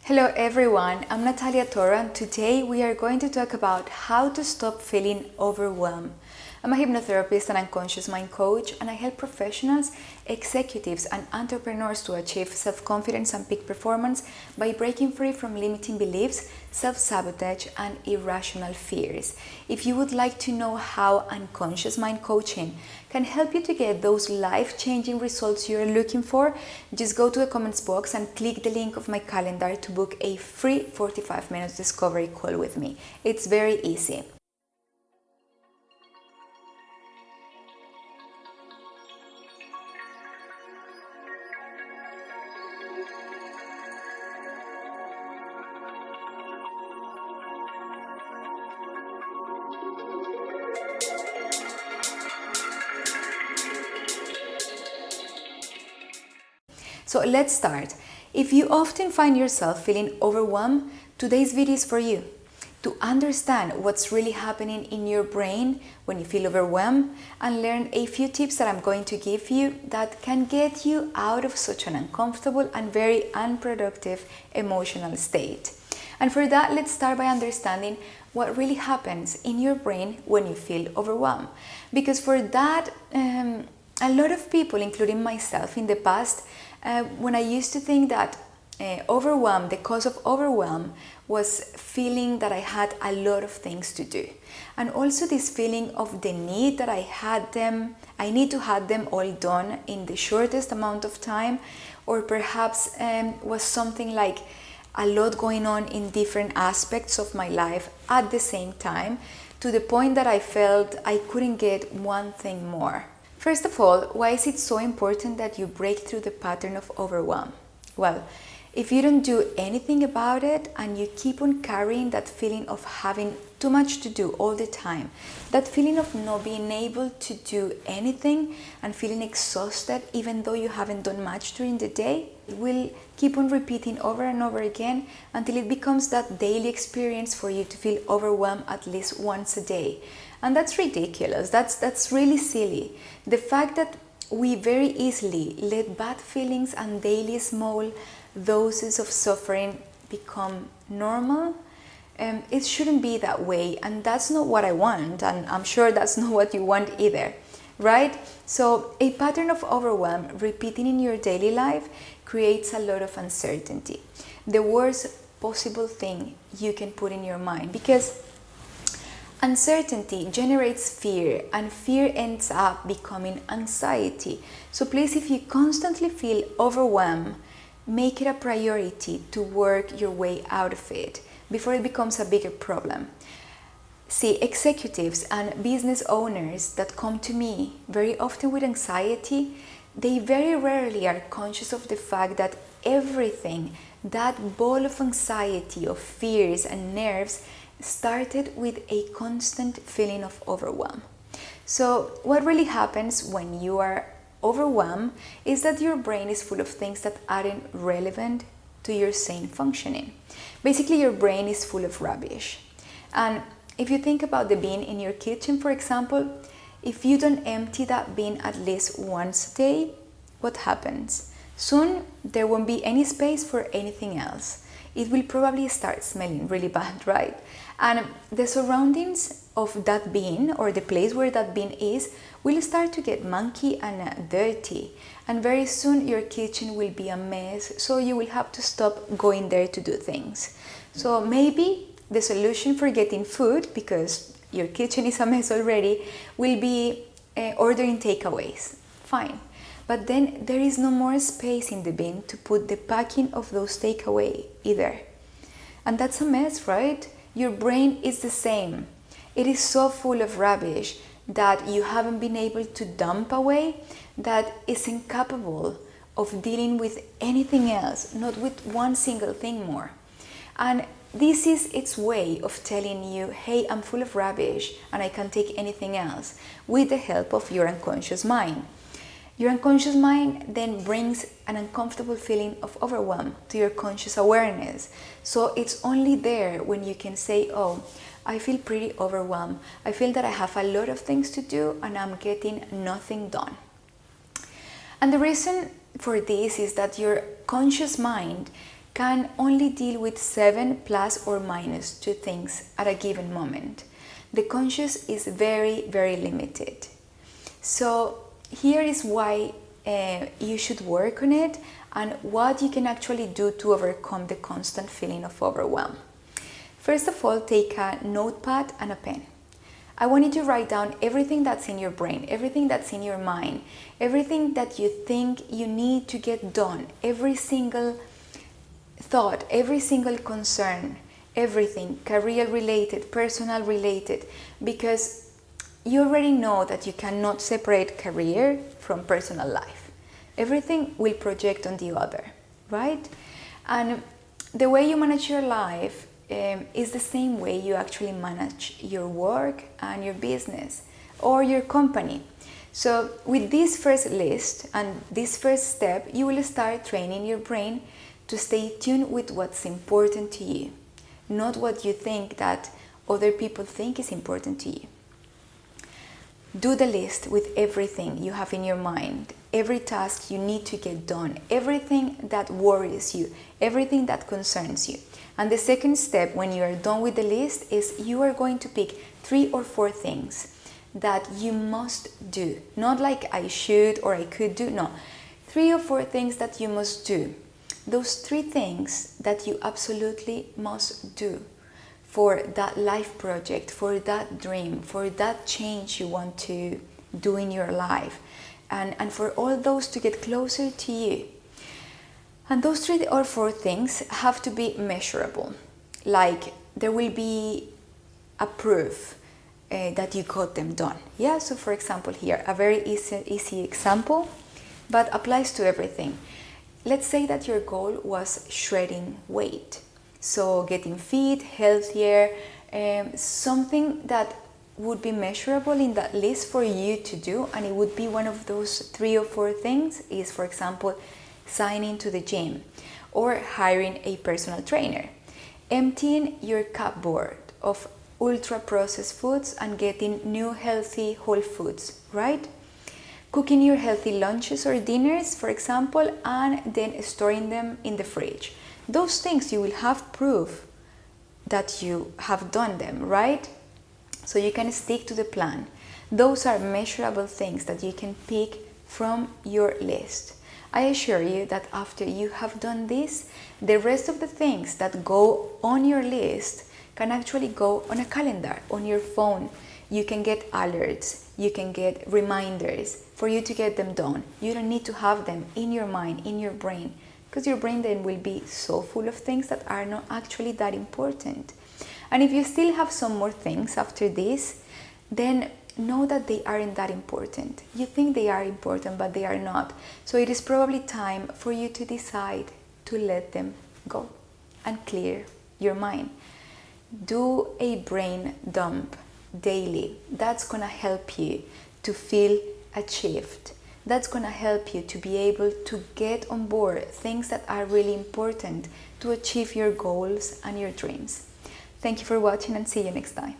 Hello everyone, I'm Nathalia Toro and today we are going to talk about how to stop feeling overwhelmed. I'm a hypnotherapist and unconscious mind coach, and I help professionals, executives and entrepreneurs to achieve self-confidence and peak performance by breaking free from limiting beliefs, self-sabotage and irrational fears. If you would like to know how unconscious mind coaching can help you to get those life-changing results you're looking for, just go to the comments box and click the link of my calendar to book a free 45 minutes discovery call with me. It's very easy. So let's start. If you often find yourself feeling overwhelmed, today's video is for you. To understand what's really happening in your brain when you feel overwhelmed and learn a few tips that I'm going to give you that can get you out of such an uncomfortable and very unproductive emotional state. And for that, let's start by understanding what really happens in your brain when you feel overwhelmed. Because for that, a lot of people, including myself in the past, when I used to think that overwhelm, the cause of overwhelm was feeling that I had a lot of things to do. And also this feeling of the need that I need to have them all done in the shortest amount of time, or perhaps was something like a lot going on in different aspects of my life at the same time, to the point that I felt I couldn't get one thing more. First of all, why is it so important that you break through the pattern of overwhelm? Well, if you don't do anything about it and you keep on carrying that feeling of having too much to do all the time, that feeling of not being able to do anything and feeling exhausted even though you haven't done much during the day, it will keep on repeating over and over again until it becomes that daily experience for you to feel overwhelmed at least once a day. And that's ridiculous. That's really silly. The fact that we very easily let bad feelings and daily small doses of suffering become normal, it shouldn't be that way, and that's not what I want, and I'm sure that's not what you want either, right? So a pattern of overwhelm repeating in your daily life creates a lot of uncertainty, the worst possible thing you can put in your mind, because uncertainty generates fear, and fear ends up becoming anxiety. So please, if you constantly feel overwhelmed, make it a priority to work your way out of it before it becomes a bigger problem. See, executives and business owners that come to me very often with anxiety, they very rarely are conscious of the fact that everything, that ball of anxiety, of fears and nerves, started with a constant feeling of overwhelm. So what really happens when you are overwhelmed is that your brain is full of things that aren't relevant to your sane functioning. Basically, your brain is full of rubbish. And if you think about the bin in your kitchen, for example, if you don't empty that bin at least once a day, what happens? Soon there won't be any space for anything else. It will probably start smelling really bad, right? And the surroundings of that bin, or the place where that bin is, will start to get munky and dirty. And very soon your kitchen will be a mess, so you will have to stop going there to do things. So maybe the solution for getting food, because your kitchen is a mess already, will be ordering takeaways. Fine. But then there is no more space in the bin to put the packing of those takeaway either. And that's a mess, right? Your brain is the same. It is so full of rubbish that you haven't been able to dump away, that is incapable of dealing with anything else, not with one single thing more. And this is its way of telling you, hey, I'm full of rubbish and I can't take anything else, with the help of your unconscious mind. Your unconscious mind then brings an uncomfortable feeling of overwhelm to your conscious awareness. So it's only there when you can say, oh, I feel pretty overwhelmed. I feel that I have a lot of things to do and I'm getting nothing done. And the reason for this is that your conscious mind can only deal with 7 plus or minus 2 things at a given moment. The conscious is very, very limited. So here is why you should work on it and what you can actually do to overcome the constant feeling of overwhelm. First of all, take a notepad and a pen. I want you to write down everything that's in your brain, everything that's in your mind, everything that you think you need to get done, every single thought, every single concern, everything career related, personal related, because you already know that you cannot separate career from personal life. Everything will project on the other, right? And the way you manage your life is the same way you actually manage your work and your business or your company. So with this first list and this first step, you will start training your brain to stay tuned with what's important to you, not what you think that other people think is important to you. Do the list with everything you have in your mind, every task you need to get done, everything that worries you, everything that concerns you. And the second step, when you are done with the list, is you are going to pick 3 or 4 things that you must do. Not like I should or I could do, no. 3 or 4 things that you must do. Those 3 things that you absolutely must do for that life project, for that dream, for that change you want to do in your life, and for all those to get closer to you. And those 3 or 4 things have to be measurable. Like there will be a proof that you got them done. Yeah, so for example here, a very easy example, but applies to everything. Let's say that your goal was shredding weight. So getting fit, healthier, something that would be measurable in that list for you to do, and it would be one of those 3 or 4 things is, for example, signing to the gym or hiring a personal trainer, emptying your cupboard of ultra processed foods and getting new healthy whole foods, right? Cooking your healthy lunches or dinners, for example, and then storing them in the fridge. Those things you will have proof that you have done them, right? So you can stick to the plan. Those are measurable things that you can pick from your list. I assure you that after you have done this, the rest of the things that go on your list can actually go on a calendar, on your phone. You can get alerts, you can get reminders for you to get them done. You don't need to have them in your mind, in your brain, because your brain then will be so full of things that are not actually that important. And if you still have some more things after this, then know that they aren't that important. You think they are important, but they are not. So it is probably time for you to decide to let them go and clear your mind. Do a brain dump daily. That's gonna help you to feel achieved. That's gonna help you to be able to get on board things that are really important to achieve your goals and your dreams. Thank you for watching and see you next time.